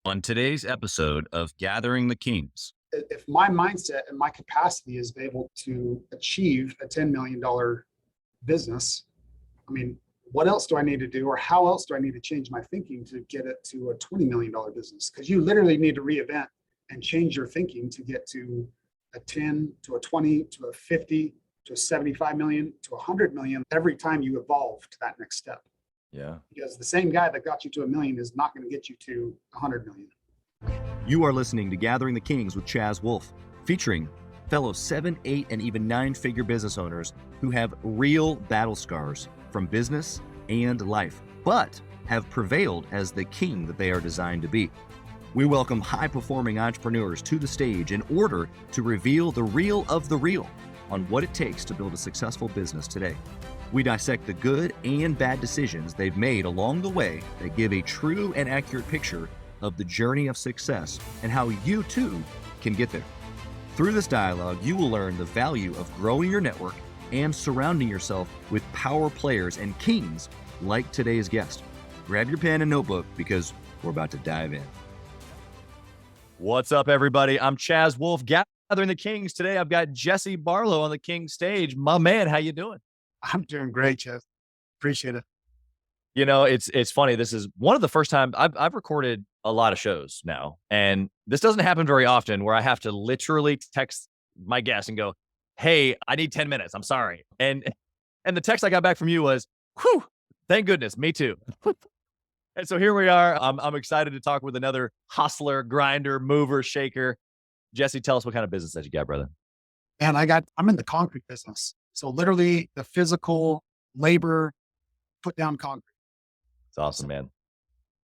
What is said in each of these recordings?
On today's episode of Gathering the Kings. If my mindset and my capacity is able to achieve a $10 million business, I mean, what else do I need to do, or how else do I need to change my thinking to get it to a $20 million business? Because you literally need to reinvent and change your thinking to get to a 10, to a 20, to a 50, to a 75 million, to 100 million every time you evolve to that next step. Yeah. Because the same guy that got you to $1 million is not going to get you to 100 million. You are listening to Gathering the Kings with Chaz Wolfe, featuring fellow 7, 8, and even 9-figure business owners who have real battle scars from business and life, but have prevailed as the king that they are designed to be. We welcome high-performing entrepreneurs to the stage in order to reveal the real of the real on what it takes to build a successful business today. We dissect the good and bad decisions they've made along the way that give a true and accurate picture of the journey of success and how you too can get there. Through this dialogue, you will learn the value of growing your network and surrounding yourself with power players and kings like today's guest. Grab your pen and notebook because we're about to dive in. What's up, everybody? I'm Chaz Wolfe, Gathering the Kings. Today, I've got Jesse Barlow on the King stage. My man, how you doing? I'm doing great, Chaz. Appreciate it. You know, it's funny. This is one of the first times I've recorded a lot of shows now, and this doesn't happen very often where I have to literally text my guest and go, "Hey, I need 10 minutes. I'm sorry." And the text I got back from you was, "Whew, thank goodness, me too." And so here we are. I'm excited to talk with another hustler, grinder, mover, shaker. Jesse, tell us what kind of business that you got, brother. And I'm in the concrete business. So literally the physical labor, put down concrete. It's awesome, man.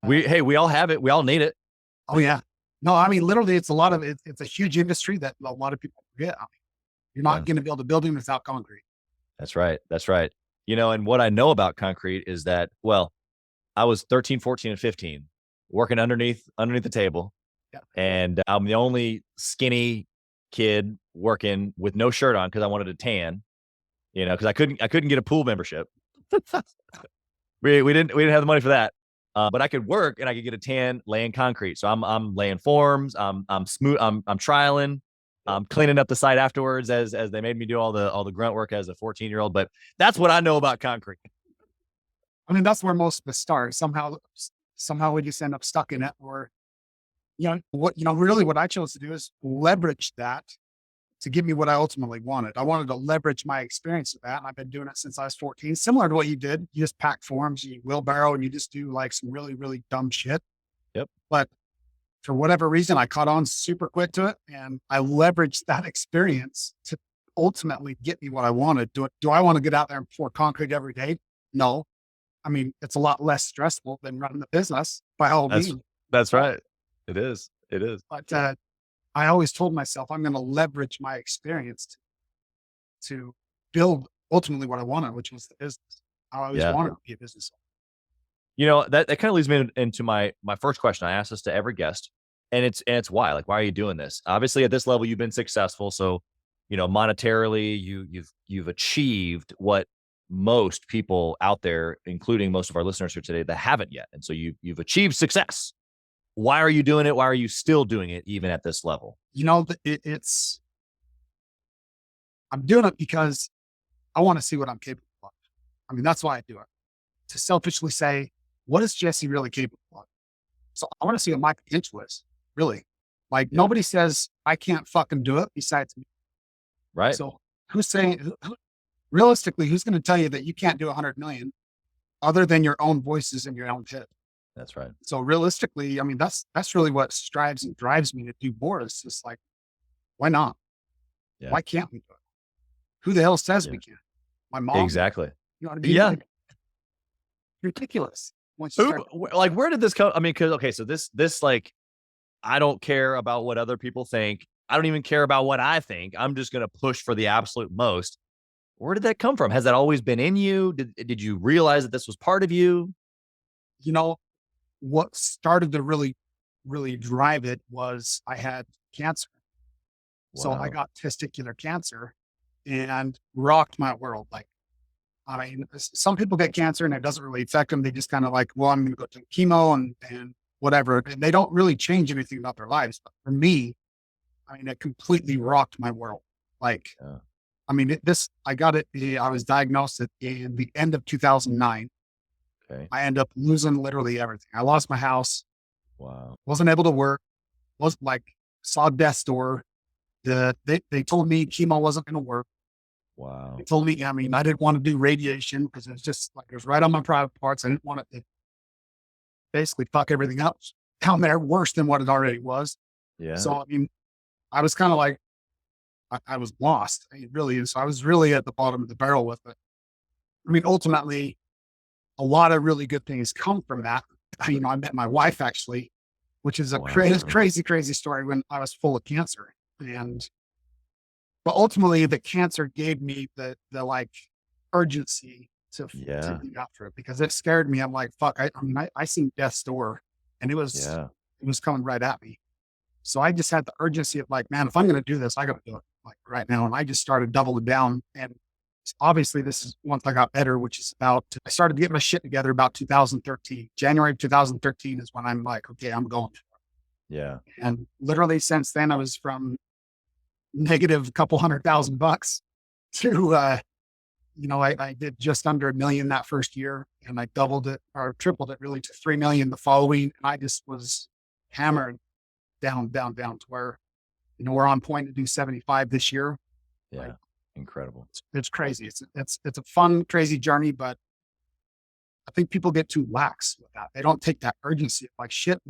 We all have it. We all need it. Oh yeah. No, I mean, literally it's a huge industry that a lot of people forget. I mean, you're not going to build a building without concrete. That's right. That's right. You know, and what I know about concrete is that, well, I was 13, 14, and 15 working underneath the table. Yeah. And I'm the only skinny kid working with no shirt on because I wanted to tan, you know, because I couldn't get a pool membership. we didn't have the money for that. But I could work and I could get a tan laying concrete. So I'm laying forms. I'm trialing. I'm cleaning up the site afterwards as they made me do all the grunt work as a 14-year-old. But that's what I know about concrete. I mean, that's where most of us start. Somehow we just end up stuck in it. Or, really what I chose to do is leverage that to give me what I ultimately wanted. I wanted to leverage my experience with that. And I've been doing it since I was 14, similar to what you did. You just pack forms, you wheelbarrow, and you just do like some really, really dumb shit. Yep. But for whatever reason, I caught on super quick to it. And I leveraged that experience to ultimately get me what I wanted. Do I want to get out there and pour concrete every day? No. I mean, it's a lot less stressful than running the business by all means. That's right. It is. But I always told myself I'm going to leverage my experience to build ultimately what I wanted, which was the business. I always wanted to be a business owner. You know, that kind of leads me into my first question. I ask this to every guest, and it's why? Like, why are you doing this? Obviously, at this level, you've been successful. So, you know, monetarily, you've achieved what most people out there, including most of our listeners here today, that haven't yet. And so you've achieved success. Why are you doing it? Why are you still doing it even at this level? You know, I'm doing it because I want to see what I'm capable of. I mean, that's why I do it. To selfishly say, what is Jesse really capable of? So I want to see what my potential is, really. Like nobody says I can't fucking do it besides me. Right. So realistically, who's going to tell you that you can't do 100 million other than your own voices in your own head? That's right. So realistically, I mean, that's really what strives and drives me to do more. It's just like, why not? Yeah. Why can't we do it? Who the hell says we can't? My mom. Exactly. You know what I mean? Yeah. Like, ridiculous. Like, where did this come? I mean, so this like, I don't care about what other people think. I don't even care about what I think. I'm just going to push for the absolute most. Where did that come from? Has that always been in you? Did you realize that this was part of you? You know, what started to really, really drive it was I had cancer. Wow. So I got testicular cancer and rocked my world. Like, I mean, some people get cancer and it doesn't really affect them. They just kind of like, well, I'm going to go to chemo and whatever. And they don't really change anything about their lives. But for me, I mean, it completely rocked my world. Like, Yeah. I mean, I got it. I was diagnosed in the end of 2009. Okay. I ended up losing literally everything. I lost my house, Wow. wasn't able to work, was like, saw death's door. They told me chemo wasn't going to work. Wow. They told me, I mean, I didn't want to do radiation because it's just like, it was right on my private parts. I didn't want it to basically fuck everything up down there worse than what it already was. Yeah. So, I mean, I was kind of like, I was lost. I mean, really. So I was really at the bottom of the barrel with it. I mean, ultimately, a lot of really good things come from that. You know, I met my wife actually, which is a Wow. crazy story when I was full of cancer. But ultimately the cancer gave me the like urgency to be after it because it scared me. I'm like, fuck, I mean, I seen death's door and it was coming right at me. So I just had the urgency of like, man, if I'm going to do this, I got to do it like right now. And I just started doubling down. And obviously this is once I got better, which is I started to get my shit together about 2013. January of 2013 is when I'm like, okay, I'm going. Yeah. And literally since then I was from negative couple $100,000 to, you know, I did just under $1 million that first year and I doubled it or tripled it really to 3 million the following. And I just was hammered down to where, you know, we're on point to do 75 this year. Yeah. Like, incredible. It's crazy. It's a fun, crazy journey, but I think people get too lax with that. They don't take that urgency. Like shit,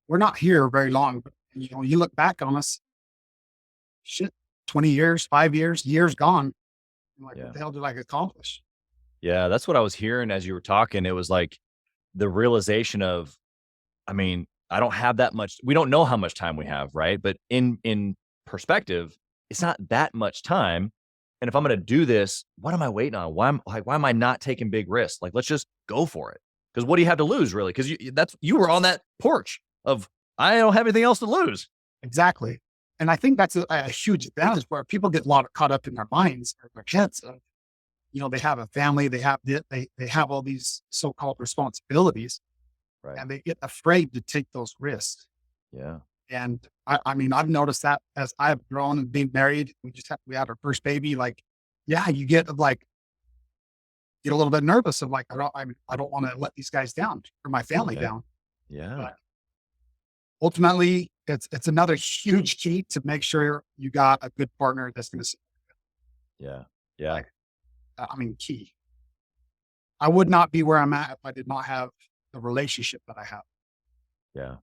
we're not here very long, but you know, you look back on us, shit, 20 years, 5 years, years gone. I'm like, what the hell did I accomplish? Yeah. That's what I was hearing as you were talking. It was like the realization of, I mean, I don't have that much. We don't know how much time we have, right? But in perspective, it's not that much time. And if I'm going to do this, what am I waiting on? Why am I not taking big risks? Like, let's just go for it. Because what do you have to lose, really? Because you were on that porch of I don't have anything else to lose. Exactly. And I think that's a huge advantage where people get a lot caught up in their minds or their heads. You know, they have a family, they have all these so-called responsibilities, right? And they get afraid to take those risks. Yeah. And I mean, I've noticed that as I've grown and been married, we had our first baby. Like, yeah, you get a little bit nervous of like, I don't want to let these guys down or my family down. Yeah. But ultimately, it's another huge key to make sure you got a good partner that's going to. Yeah. Yeah. Like, I mean, key. I would not be where I'm at if I did not have the relationship that I have. Yeah.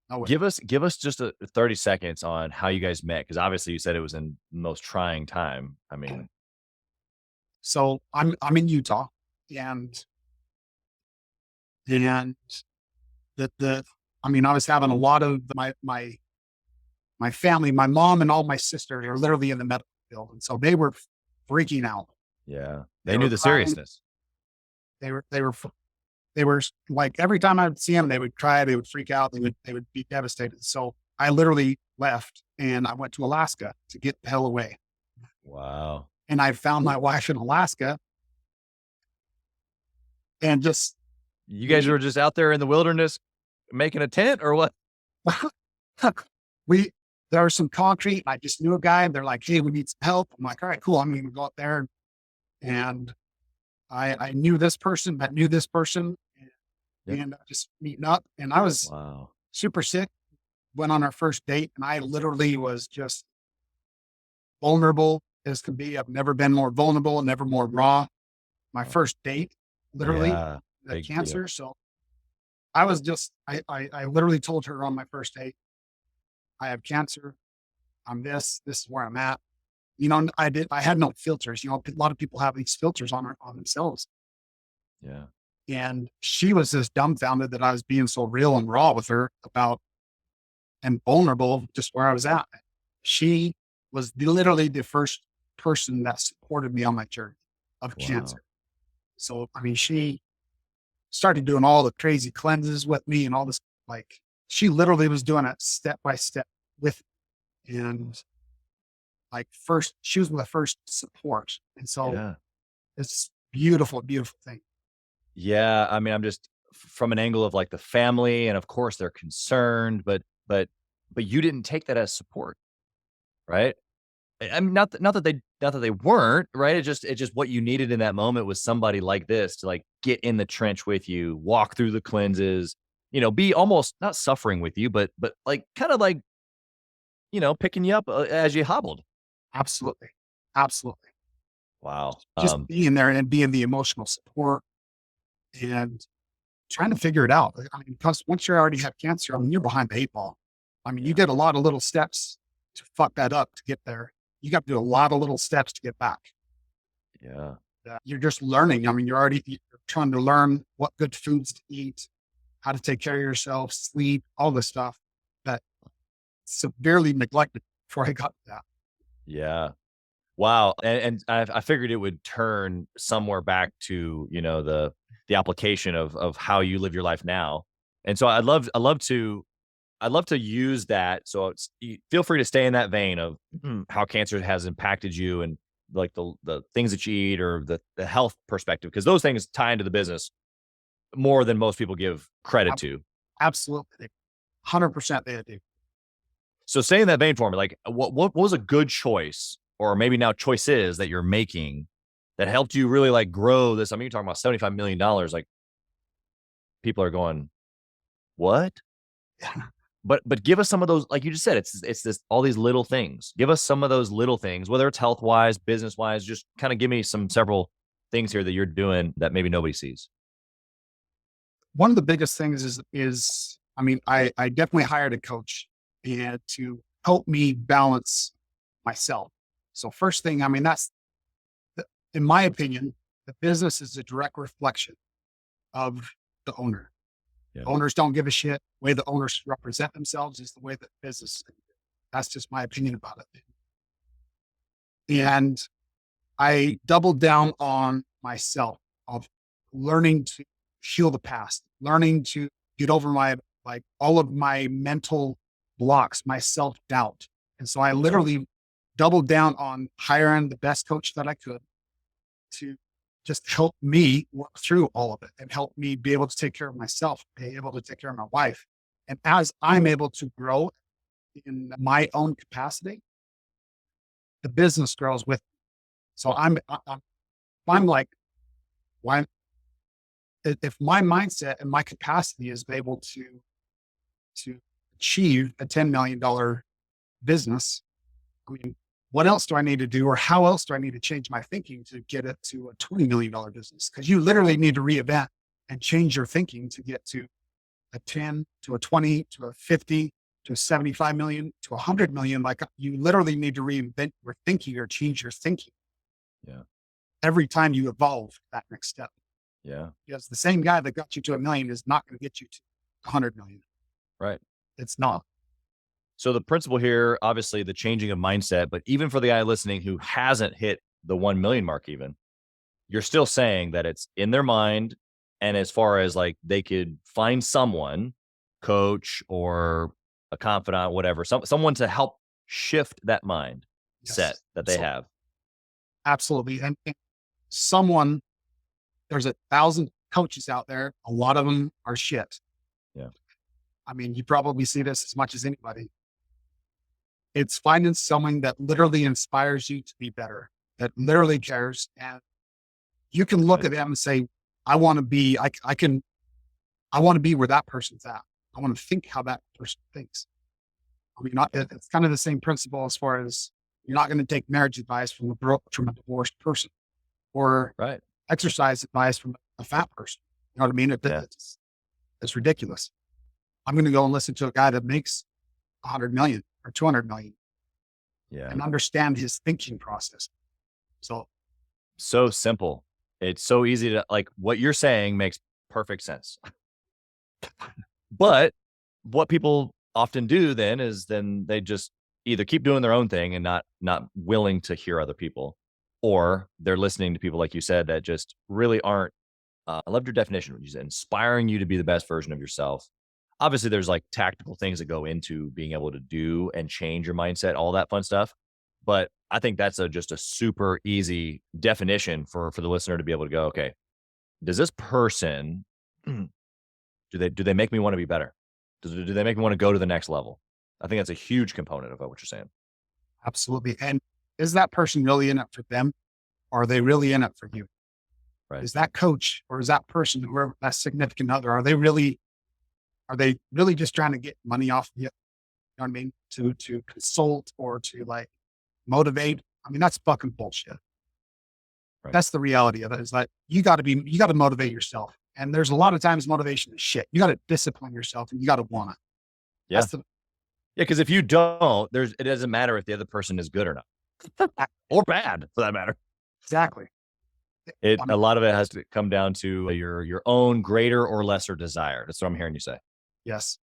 No Give us just 30 seconds on how you guys met. Cause obviously you said it was in the most trying time. I mean, so I'm in Utah and I mean, I was having a lot of my family, my mom and all my sisters are literally in the medical field. And so they were freaking out. yeah, they knew the seriousness. They were like, every time I would see them, they would cry, they would freak out, they would be devastated. So I literally left and I went to Alaska to get the hell away. Wow. And I found my wife in Alaska and just. You guys were just out there in the wilderness making a tent or what? There was some concrete. I just knew a guy and they're like, hey, we need some help. I'm like, all right, cool. I'm going to go out there. And I knew this person that knew this person and just meeting up. And I was super sick, went on our first date and I literally was just vulnerable as could be. I've never been more vulnerable and never more raw. My first date, literally, the cancer. Deal. So I was just, I literally told her on my first date, I have cancer. I'm this is where I'm at. You know, I had no filters. You know, a lot of people have these filters on themselves. Yeah. And she was just dumbfounded that I was being so real and raw with her about and vulnerable just where I was at. She was literally the first person that supported me on my journey of cancer. So, I mean, she started doing all the crazy cleanses with me and all this, like she literally was doing it step by step with me. And like she was my first support. And so it's beautiful, beautiful thing. Yeah. I mean, I'm just from an angle of like the family, and of course they're concerned, but you didn't take that as support, right? I mean, not that they weren't, right? It just what you needed in that moment was somebody like this to like get in the trench with you, walk through the cleanses, be almost not suffering with you, but like kind of like, picking you up as you hobbled. Absolutely. Absolutely. Wow. Just being there and being the emotional support and trying to figure it out. I mean, because once you already have cancer, I mean, you're behind the 8 ball. I mean, you did a lot of little steps to fuck that up to get there. You got to do a lot of little steps to get back. Yeah. You're just learning. I mean, you're trying to learn what good foods to eat, how to take care of yourself, sleep, all this stuff that severely neglected before I got to that. Yeah. Wow. And I figured it would turn somewhere back to, the application of how you live your life now. And so I'd love to use that. So feel free to stay in that vein of how cancer has impacted you and like the things that you eat or the health perspective, because those things tie into the business more than most people give credit Ab- to. Absolutely. 100% they do. So stay in that vein for me. Like what was a good choice, or maybe now choices that you're making that helped you really like grow this? I mean, you're talking about $75 million. Like people are going, what? But give us some of those, like you just said, it's this all these little things. Give us some of those little things, whether it's health wise, business wise. Just kind of give me several things here that you're doing that maybe nobody sees. One of the biggest things is I mean, I definitely hired a coach and to help me balance myself. So first thing, I mean, in my opinion, the business is a direct reflection of the owner. Yeah. Owners don't give a shit. The way the owners represent themselves is the way that business. That's just my opinion about it. And I doubled down on myself of learning to heal the past, learning to get over all of my mental blocks, my self-doubt. And so I literally doubled down on hiring the best coach that I could to just help me work through all of it and help me be able to take care of myself, be able to take care of my wife. And as I'm able to grow in my own capacity, the business grows with me. So I'm like, why, if my mindset and my capacity is able to achieve a $10 million business, I mean, what else do I need to do, or how else do I need to change my thinking to get it to a $20 million business? Because you literally need to reinvent and change your thinking to get to a 10, to a 20, to a 50, to a 75 million, to 100 million. Like you literally need to reinvent your thinking or change your thinking. Yeah. Every time you evolve that next step. Yeah. Because the same guy that got you to 1 million is not going to get you to 100 million. Right. It's not. So the principle here, obviously the changing of mindset, but even for the guy listening who hasn't hit the 1 million mark, even, you're still saying that it's in their mind. And as far as like they could find someone, coach or a confidant, whatever, someone to help shift that mind set that they have. Absolutely. And someone, there's 1,000 coaches out there. A lot of them are shit. Yeah. I mean, you probably see this as much as anybody. It's finding someone that literally inspires you to be better, that literally cares. And you can look at them and say, I want to be, I want to be where that person's at. I want to think how that person thinks. I mean, it's kind of the same principle as far as you're not going to take marriage advice from a divorced person, or exercise advice from a fat person. You know what I mean? It's ridiculous. I'm going to go and listen to a guy that makes 100 million or 200 million and understand his thinking process. So simple. It's so easy to, like, what you're saying makes perfect sense. But what people often do then they just either keep doing their own thing and not willing to hear other people, or they're listening to people like you said that just really aren't. I loved your definition, what you said, inspiring you to be the best version of yourself. Obviously, there's like tactical things that go into being able to do and change your mindset, all that fun stuff. But I think that's just a super easy definition for the listener to be able to go, okay, does this person Do they make me want to be better? Do they make me want to go to the next level? I think that's a huge component of what you're saying. Absolutely. And is that person really in it for them? Or are they really in it for you? Right. Is that coach or is that person, whoever that significant other, are they really just trying to get money off of you? You know what I mean? To consult or to like motivate. I mean, that's fucking bullshit. Right. That's the reality of it, is that you got to motivate yourself. And there's a lot of times motivation is shit. You got to discipline yourself and you got to want it. Yeah. Because if you don't, it doesn't matter if the other person is good or not, or bad for that matter. Exactly. A lot of it has to come down to your own greater or lesser desire. That's what I'm hearing you say. Yes.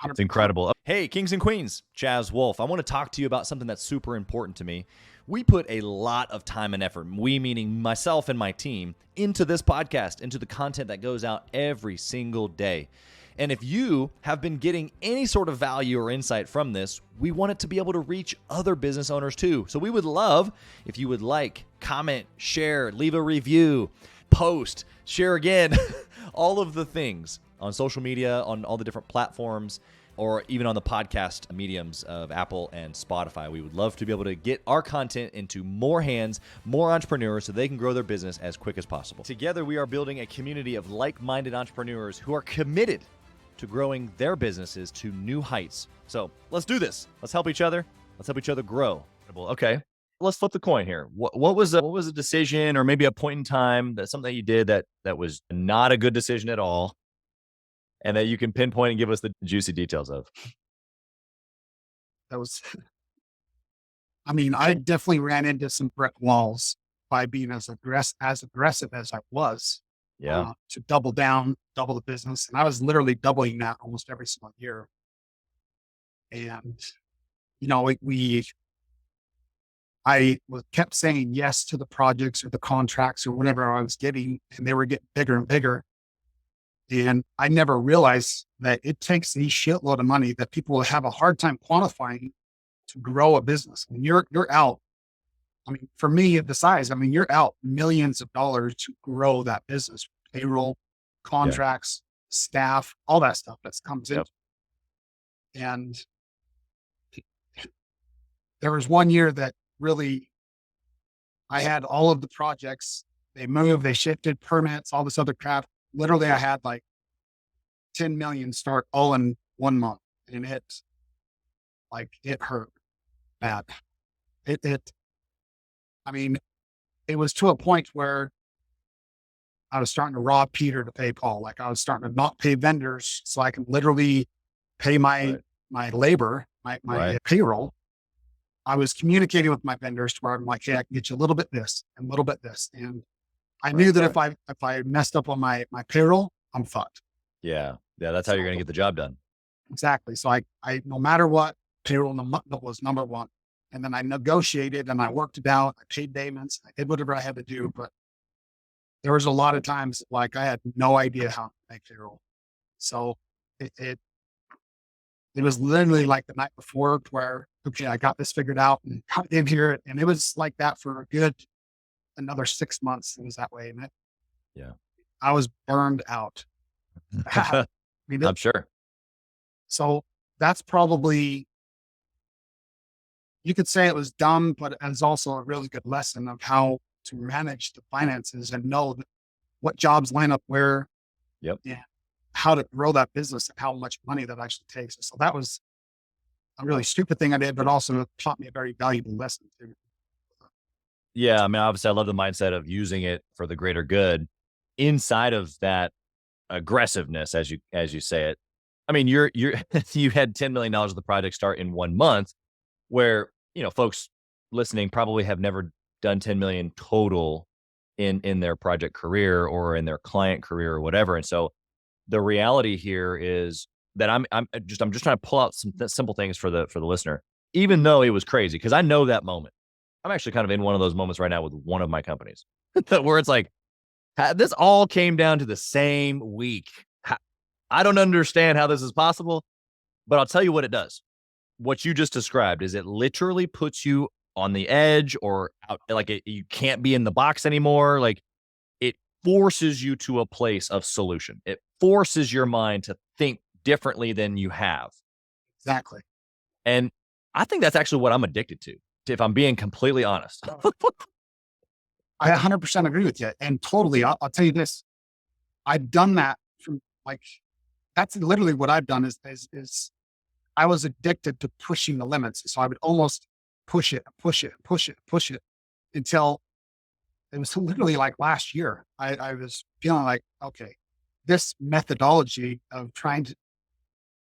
100%. It's incredible. Hey, kings and queens, Chaz Wolfe. I want to talk to you about something that's super important to me. We put a lot of time and effort, we meaning myself and my team, into this podcast, into the content that goes out every single day. And if you have been getting any sort of value or insight from this, we want it to be able to reach other business owners too. So we would love if you would like, comment, share, leave a review, post, share again, all of the things on social media, on all the different platforms, or even on the podcast mediums of Apple and Spotify. We would love to be able to get our content into more hands, more entrepreneurs, so they can grow their business as quick as possible. Together, we are building a community of like-minded entrepreneurs who are committed to growing their businesses to new heights. So let's do this. Let's help each other. Let's help each other grow. Okay, let's flip the coin here. What was a decision, or maybe a point in time, that something that you did that was not a good decision at all, and that you can pinpoint and give us the juicy details of? That was, I mean, I definitely ran into some brick walls by being as aggressive as I was. Yeah. To double the business. And I was literally doubling that almost every single year. And, you know, I kept saying yes to the projects or the contracts or whatever I was getting, and they were getting bigger and bigger. And I never realized that it takes a shitload of money that people will have a hard time quantifying to grow a business. And you're out. I mean, for me at the size, I mean, you're out millions of dollars to grow that business, payroll, contracts, staff, all that stuff that comes in. And there was one year that really, I had all of the projects, they moved, they shifted permits, all this other crap. Literally, I had like 10 million start all in 1 month. And it hurt bad. I mean, it was to a point where I was starting to rob Peter to pay Paul. Like, I was starting to not pay vendors so I can literally pay my labor, my payroll. I was communicating with my vendors where I'm like, hey, I can get you a little bit this and a little bit this. And I knew that if I messed up on my payroll, I'm fucked. Yeah. That's how you're going to get the job done. Exactly. So I no matter what, payroll was number one. And then I negotiated and I worked it out. I paid payments. I did whatever I had to do. But there was a lot of times like I had no idea how to make payroll. So it was literally like the night before where, okay, I got this figured out and got in here. And it was like that for a good another 6 months. It was that way. And I was burned out. I mean, I'm sure. So that's probably, you could say it was dumb, but it's also a really good lesson of how to manage the finances and know what jobs line up where, how to grow that business and how much money that actually takes. So that was a really stupid thing I did, but also taught me a very valuable lesson too. Yeah. I mean, obviously I love the mindset of using it for the greater good inside of that aggressiveness, as you say it. I mean, you had $10 million of the project start in 1 month, where, folks listening probably have never done 10 million total in their project career or in their client career or whatever. And so the reality here is that I'm just trying to pull out some simple things for the listener, even though it was crazy. Cause I know that moment. I'm actually kind of in one of those moments right now with one of my companies where it's like, this all came down to the same week. I don't understand how this is possible, but I'll tell you what it does. What you just described is it literally puts you on the edge or out, like you can't be in the box anymore. Like, it forces you to a place of solution. It forces your mind to think differently than you have. Exactly. And I think that's actually what I'm addicted to, if I'm being completely honest. I 100% agree with you. And totally, I'll tell you this. I've done that from like, that's literally what I've done is I was addicted to pushing the limits. So I would almost push it until it was literally like last year. I was feeling like, okay, this methodology of trying to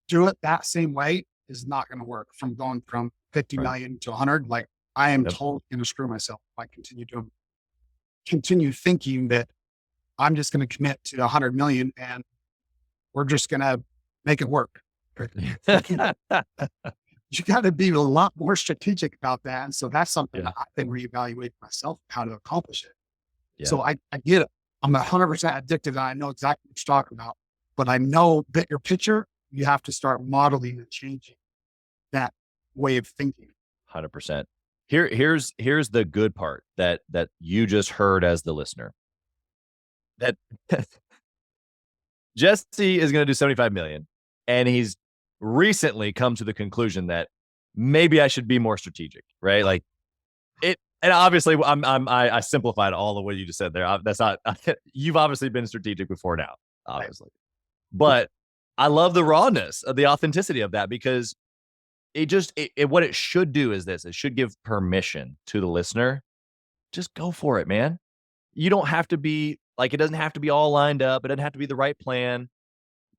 do it that same way is not going to work. From going from 50 Right. million to 100, like I am totally going to screw myself if I continue thinking that I'm just going to commit to 100 million and we're just going to make it work. You got to be a lot more strategic about that. And so that's something that I've been reevaluating myself, how to accomplish it. Yeah. So I get it. I'm 100% addicted and I know exactly what you're talking about, but I know bigger picture, you have to start modeling and changing that way of thinking. 100%. Here's the good part that you just heard as the listener. That Jesse is going to do 75 million, and he's recently come to the conclusion that maybe I should be more strategic, right? Like it, and obviously I simplified all of what you just said there. That's not, you've obviously been strategic before now, obviously, but I love the rawness of the authenticity of that, because what it should do is this: it should give permission to the listener. Just go for it, man. You don't have to be like, it doesn't have to be all lined up. It doesn't have to be the right plan.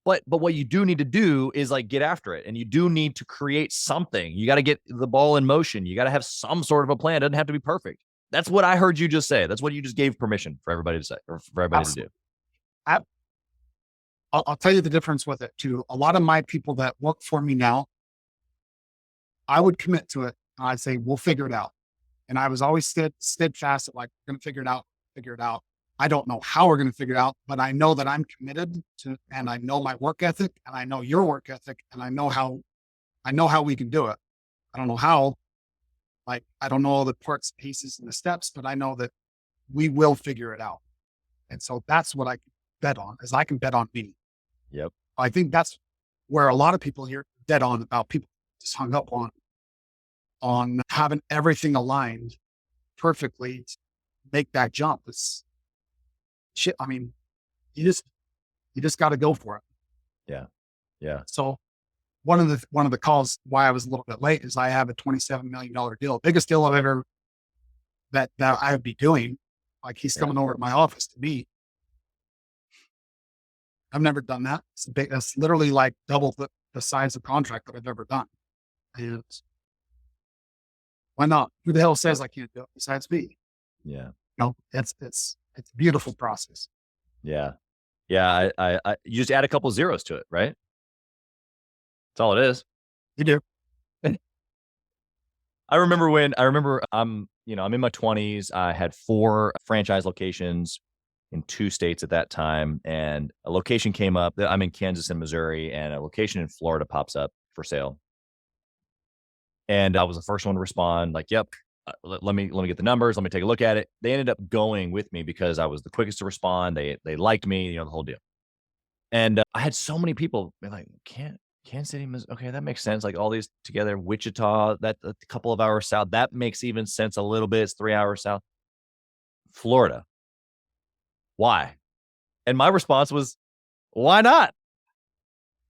But what you do need to do is like get after it. And you do need to create something. You got to get the ball in motion. You got to have some sort of a plan. It doesn't have to be perfect. That's what I heard you just say. That's what you just gave permission for everybody to say, or for everybody to do. I'll tell you the difference with it too. A lot of my people that work for me now, I would commit to it. And I'd say, we'll figure it out. And I was always steadfast at like, we're going to figure it out. I don't know how we're going to figure it out, but I know that I'm committed to, and I know my work ethic, and I know your work ethic, and I know how we can do it. I don't know how, like, I don't know all the parts, pieces, and the steps, but I know that we will figure it out. And so that's what I can bet on, is I can bet on me. Yep. I think that's where a lot of people here dead on about, people just hung up on having everything aligned perfectly to make that jump. It's shit. I mean, you just got to go for it. Yeah. Yeah. So one of the calls why I was a little bit late is I have a $27 million deal, biggest deal I've ever, that I would be doing. Like he's coming over at my office to meet. I've never done that. That's literally like double the size of contract that I've ever done. And why not? Who the hell says I can't do it besides me? Yeah. No, it's a beautiful process. Yeah. Yeah. I you just add a couple zeros to it, right? That's all it is. You do. I remember I'm in my 20s. I had 4 franchise locations in 2 states at that time. And a location came up. I'm in Kansas and Missouri, and a location in Florida pops up for sale. And I was the first one to respond, like, yep, let me get the numbers. Let me take a look at it. They ended up going with me because I was the quickest to respond. They liked me, the whole deal. And I had so many people be like, Kansas City, okay, that makes sense. Like all these together, Wichita, that a couple of hours south, that makes even sense a little bit. It's 3 hours south. Florida. Why? And my response was, why not?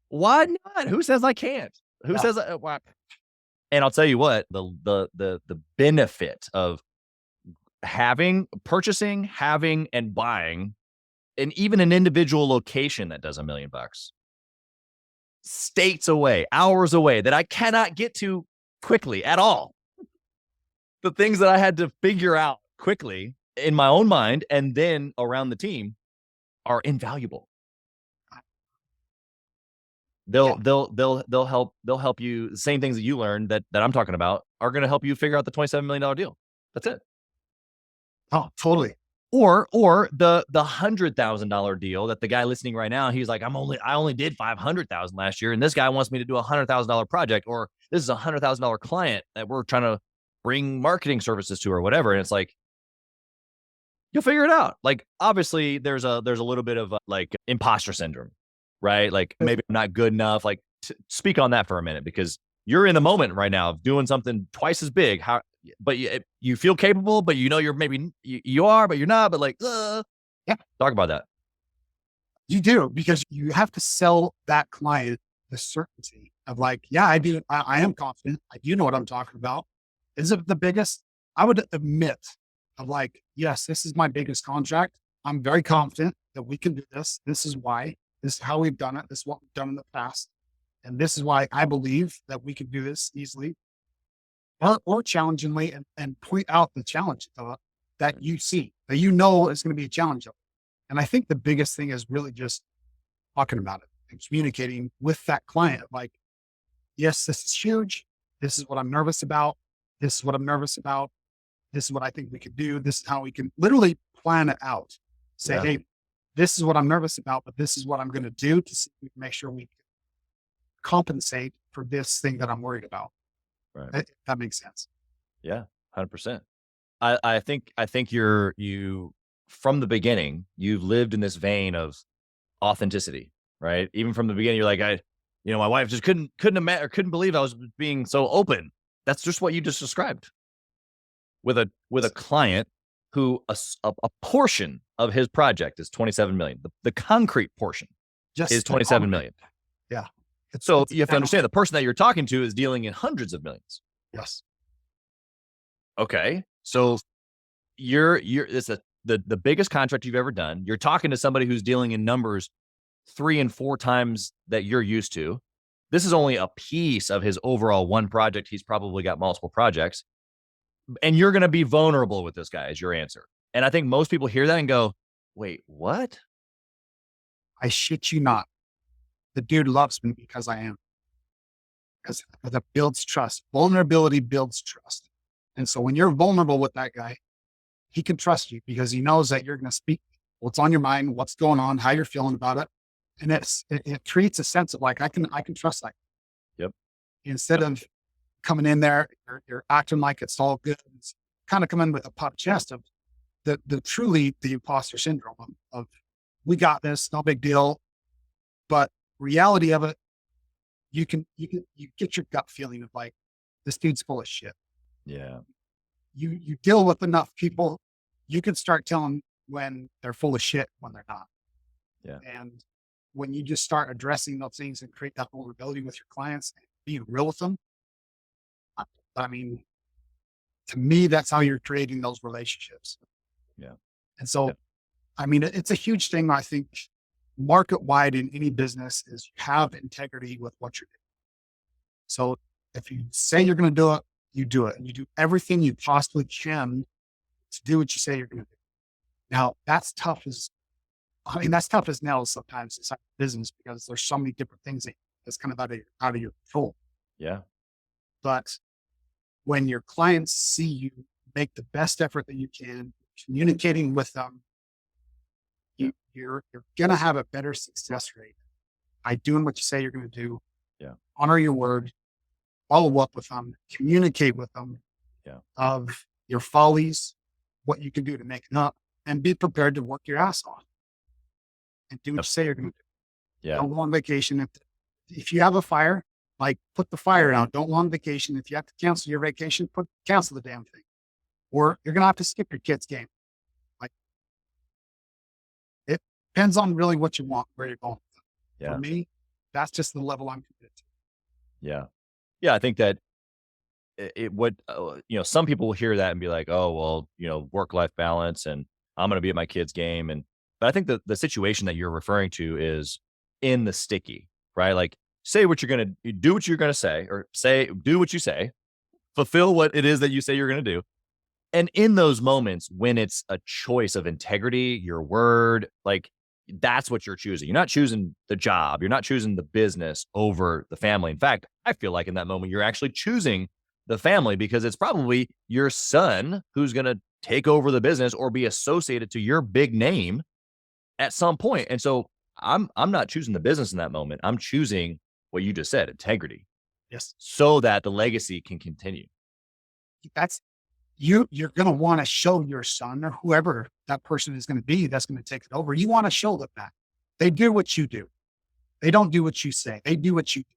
Why not? Who says I can't? Who says why? And I'll tell you what, the benefit of purchasing, having, and buying, and even an individual location that does $1 million, states away, hours away, that I cannot get to quickly at all. The things that I had to figure out quickly in my own mind and then around the team are invaluable. They'll help you. The same things that you learned that I'm talking about are going to help you figure out the $27 million deal. That's it. Oh, totally. Or the $100,000 deal that the guy listening right now, he's like, I only did 500,000 last year, and this guy wants me to do a $100,000 project, or this is a $100,000 client that we're trying to bring marketing services to, or whatever. And it's like, you'll figure it out. Like, obviously there's a little bit of like imposter syndrome right? Like maybe I'm not good enough. Like speak on that for a minute, because you're in the moment right now of doing something twice as big. But you feel capable, but you're maybe you are, but you're not, but like, Yeah. Talk about that. You do, because you have to sell that client the certainty of like, yeah, I am confident. I do know what I'm talking about. Is it the biggest? I would admit of like, yes, this is my biggest contract. I'm very confident that we can do this. This is why. This is how we've done it. This is what we've done in the past. And this is why I believe that we can do this easily or challengingly, and point out the challenge that you see, that is going to be a challenge. And I think the biggest thing is really just talking about it and communicating with that client. Like, yes, this is huge. This is what I'm nervous about. This is what I'm nervous about. This is what I think we could do. This is how we can literally plan it out. Say, hey, this is what I'm nervous about, but this is what I'm going to do to see if we can make sure we can compensate for this thing that I'm worried about. Right. That makes sense. Yeah, 100%. I think you from the beginning, you've lived in this vein of authenticity, right? Even from the beginning, you're like, my wife just couldn't believe I was being so open. That's just what you just described with a client who a portion of his project is 27 million. The concrete portion is 27 million. Yeah. So you have to understand the person that you're talking to is dealing in hundreds of millions. Yes. Okay. So it's the biggest contract you've ever done. You're talking to somebody who's dealing in numbers 3 and 4 times that you're used to. This is only a piece of his overall one project. He's probably got multiple projects, and you're going to be vulnerable with this guy is your answer. And I think most people hear that and go, wait, what? I shit you not. The dude loves me because I am. Because that builds trust. Vulnerability builds trust. And so when you're vulnerable with that guy, he can trust you because he knows that you're going to speak what's on your mind, what's going on, how you're feeling about it. And it creates a sense of like, I can trust that. Yep. Instead of coming in there, you're acting like it's all good. It's kind of come in with a puffed chest of the imposter syndrome of we got this, no big deal. But reality of it, you get your gut feeling of like, this dude's full of shit. Yeah. You deal with enough people, you can start telling when they're full of shit, when they're not. Yeah. And when you just start addressing those things and create that vulnerability with your clients, and being real with them, I mean, to me, that's how you're creating those relationships. Yeah. And so, I mean, it's a huge thing, I think, market wide in any business is you have integrity with what you're doing. So if you say you're going to do it, you do it, and you do everything you possibly can to do what you say you're going to do. Now that's tough as nails sometimes inside business because there's so many different things that's kind of out of your control. Yeah. But when your clients see you make the best effort that you can, communicating with them, you're going to have a better success rate by doing what you say you're going to do. Yeah. Honor your word, follow up with them, communicate with them of your follies, what you can do to make it up, and be prepared to work your ass off and do what you say you're going to do. Yeah. Don't go on vacation. If you have a fire, like put the fire out. Don't go on vacation. If you have to cancel your vacation, cancel the damn thing. Or you're going to have to skip your kid's game. Like, it depends on really what you want, where you're going. Yeah. For me, that's just the level I'm committed to. Yeah. Yeah. I think that it would, some people will hear that and be like, oh, well, work-life balance and I'm going to be at my kid's game. But I think the situation that you're referring to is in the sticky, right? Like say what you're going to do, what you're going to say, or do what you say, fulfill what it is that you say you're going to do. And in those moments when it's a choice of integrity, your word, like that's what you're choosing. You're not choosing the job. You're not choosing the business over the family. In fact, I feel like in that moment, you're actually choosing the family because it's probably your son who's going to take over the business or be associated to your big name at some point. And so I'm not choosing the business in that moment. I'm choosing what you just said, integrity. Yes. So that the legacy can continue. That's you're going to want to show your son or whoever that person is going to be that's going to take it over. You want to show them that they do what you do. They don't do what you say. They do what you do.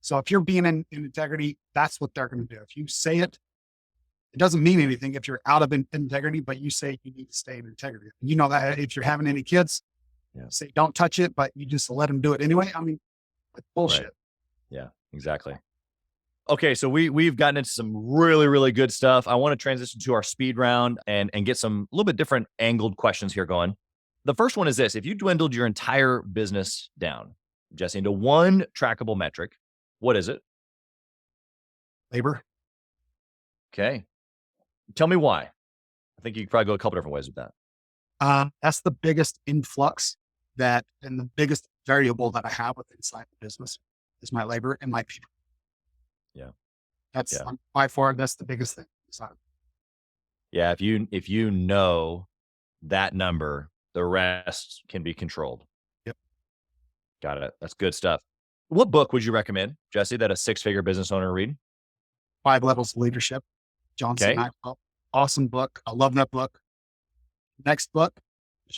So if you're being in integrity, that's what they're going to do. If you say it, it doesn't mean anything if you're out of integrity, but you say you need to stay in integrity. You know that if you're having any kids, say don't touch it, but you just let them do it anyway. I mean, it's bullshit. Right. Yeah, exactly. Okay, so we've gotten into some really, really good stuff. I want to transition to our speed round and get some a little bit different angled questions here going. The first one is this. If you dwindled your entire business down, Jesse, into one trackable metric, what is it? Labor. Okay. Tell me why. I think you could probably go a couple different ways with that. That's the biggest influx and the biggest variable that I have with inside the business is my labor and my people. Yeah. That's by far, that's the biggest thing. Yeah. If you know that number, the rest can be controlled. Yep. Got it. That's good stuff. What book would you recommend, Jesse, that a 6-figure business owner read? 5 Levels of Leadership. Johnson Maxwell. Awesome book. I love that book. Next book,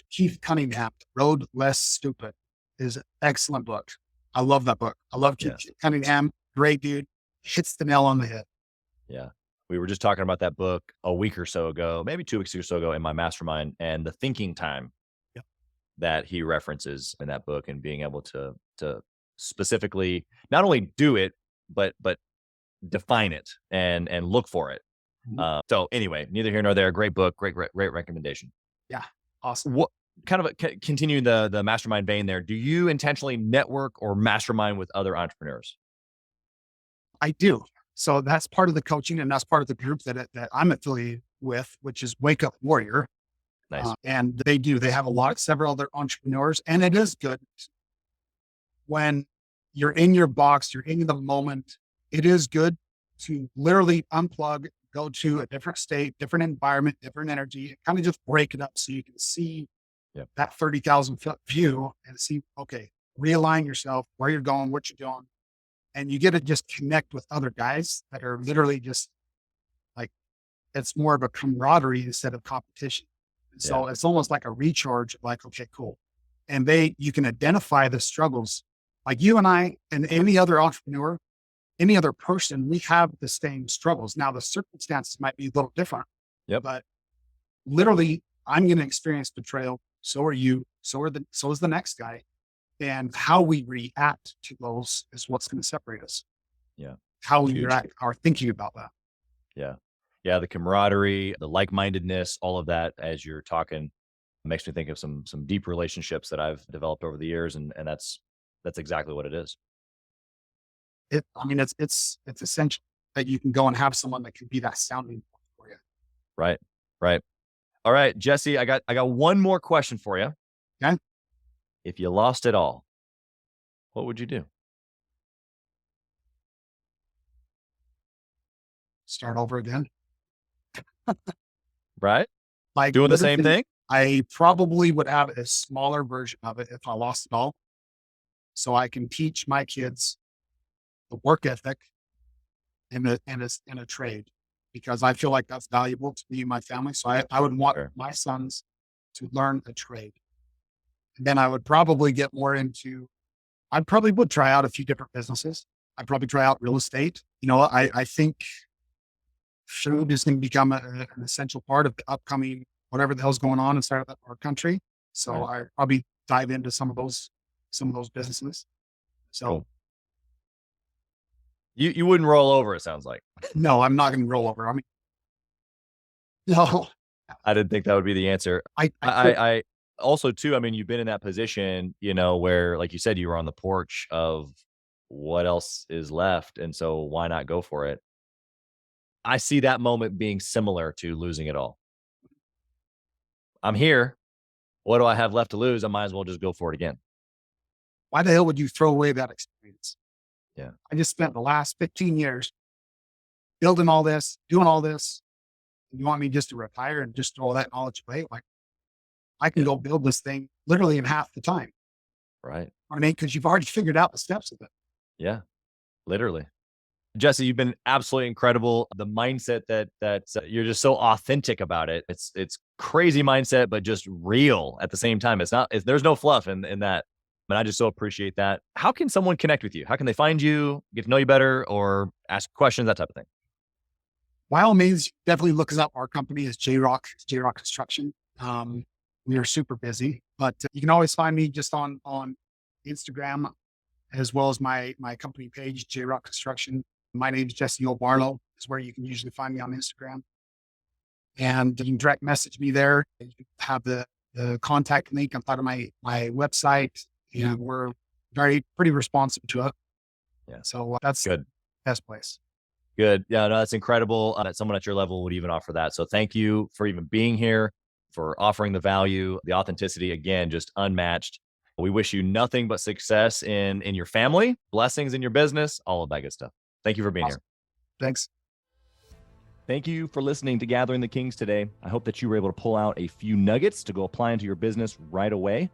Keith Cunningham, Road Less Stupid, is an excellent book. I love that book. I love Keith Cunningham. Great dude. Hits the nail on the head. Yeah. We were just talking about that book a week or so ago, maybe 2 weeks or so ago in my mastermind, and the thinking time that he references in that book, and being able to specifically not only do it, but define it and look for it. So anyway, neither here nor there. Great book, great recommendation. Yeah, awesome. What kind of continue the mastermind vein there? Do you intentionally network or mastermind with other entrepreneurs? I do. So that's part of the coaching, and that's part of the group that I'm affiliated with, which is Wake Up Warrior. Nice. And they have several other entrepreneurs, and it is good when you're in your box, you're in the moment. It is good to literally unplug, go to a different state, different environment, different energy, kind of just break it up so you can see that 30,000 foot view and see, okay, realign yourself, where you're going, what you're doing. And you get to just connect with other guys that are literally just like, it's more of a camaraderie instead of competition. So it's almost like a recharge, like, okay, cool. And you can identify the struggles. Like you and I and any other entrepreneur, any other person, we have the same struggles. Now the circumstances might be a little different, but literally I'm going to experience betrayal. So are you. So is the next guy. And how we react to those is what's going to separate us. Yeah. How we react, our thinking about that. Yeah. Yeah. The camaraderie, the like-mindedness, all of that, as you're talking, makes me think of some deep relationships that I've developed over the years. And that's exactly what it is. It's essential that you can go and have someone that can be that sounding board for you. Right. Right. All right, Jesse, I got one more question for you. Okay. If you lost it all, what would you do? Start over again. Right? Like doing the same thing? I probably would have a smaller version of it if I lost it all. So I can teach my kids the work ethic in a trade, because I feel like that's valuable to me and my family. So I would want my sons to learn a trade. And then I would probably get more into, I probably would try out a few different businesses. I'd probably try out real estate. I think food is going to become an essential part of the upcoming, whatever the hell's going on inside of our country. So I probably dive into some of those businesses. So cool. You wouldn't roll over, it sounds like. No, I'm not going to roll over. No. I didn't think that would be the answer. I also too, you've been in that position, where, like you said, you were on the porch of what else is left. And so why not go for it? I see that moment being similar to losing it all. I'm here. What do I have left to lose? I might as well just go for it again. Why the hell would you throw away that experience? Yeah. I just spent the last 15 years building all this, doing all this. You want me just to retire and just throw all that knowledge away? Like, I can go build this thing literally in half the time. Right. Because you've already figured out the steps of it. Yeah, literally. Jesse, you've been absolutely incredible. The mindset that you're just so authentic about it. It's crazy mindset, but just real at the same time. There's no fluff in that. And I just so appreciate that. How can someone connect with you? How can they find you, get to know you better, or ask questions, that type of thing? By all means, definitely look us up. Our company is JRock Construction. We are super busy, but you can always find me just on Instagram, as well as my company page, JRock Construction. My name is Jesse Barlow, is where you can usually find me on Instagram. And you can direct message me there. You have the contact link on part of my website, and we're pretty responsive to it. Yeah. So that's good. The best place. Good. Yeah, no, that's incredible that someone at your level would even offer that. So thank you for even being here, for offering the value, the authenticity, again, just unmatched. We wish you nothing but success in your family, blessings in your business, all of that good stuff. Thank you for being here. Thanks. Thank you for listening to Gathering the Kings today. I hope that you were able to pull out a few nuggets to go apply into your business right away.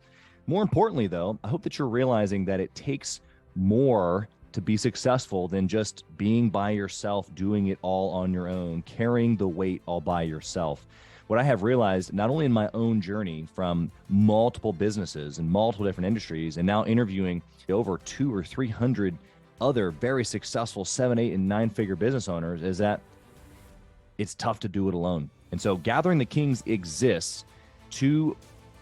More importantly, though, I hope that you're realizing that it takes more to be successful than just being by yourself, doing it all on your own, carrying the weight all by yourself. What I have realized, not only in my own journey from multiple businesses and multiple different industries, and now interviewing over 200 or 300 other very successful 7, 8, and 9-figure business owners, is that it's tough to do it alone. And so Gathering the Kings exists to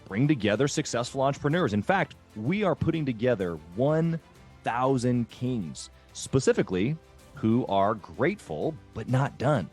bring together successful entrepreneurs. In fact, we are putting together 1,000 kings, specifically who are grateful but not done.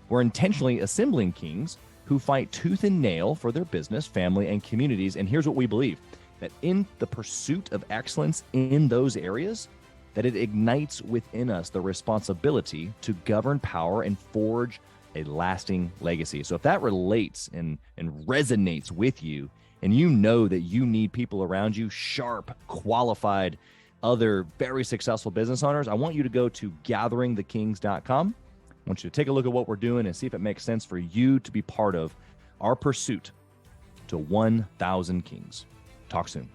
We're intentionally assembling kings who fight tooth and nail for their business, family, and communities. And here's what we believe, that in the pursuit of excellence in those areas, that it ignites within us the responsibility to govern power and forge a lasting legacy. So if that relates and resonates with you, and you know that you need people around you, sharp, qualified, other very successful business owners, I want you to go to gatheringthekings.com. I want you to take a look at what we're doing and see if it makes sense for you to be part of our pursuit to 1,000 kings. Talk soon.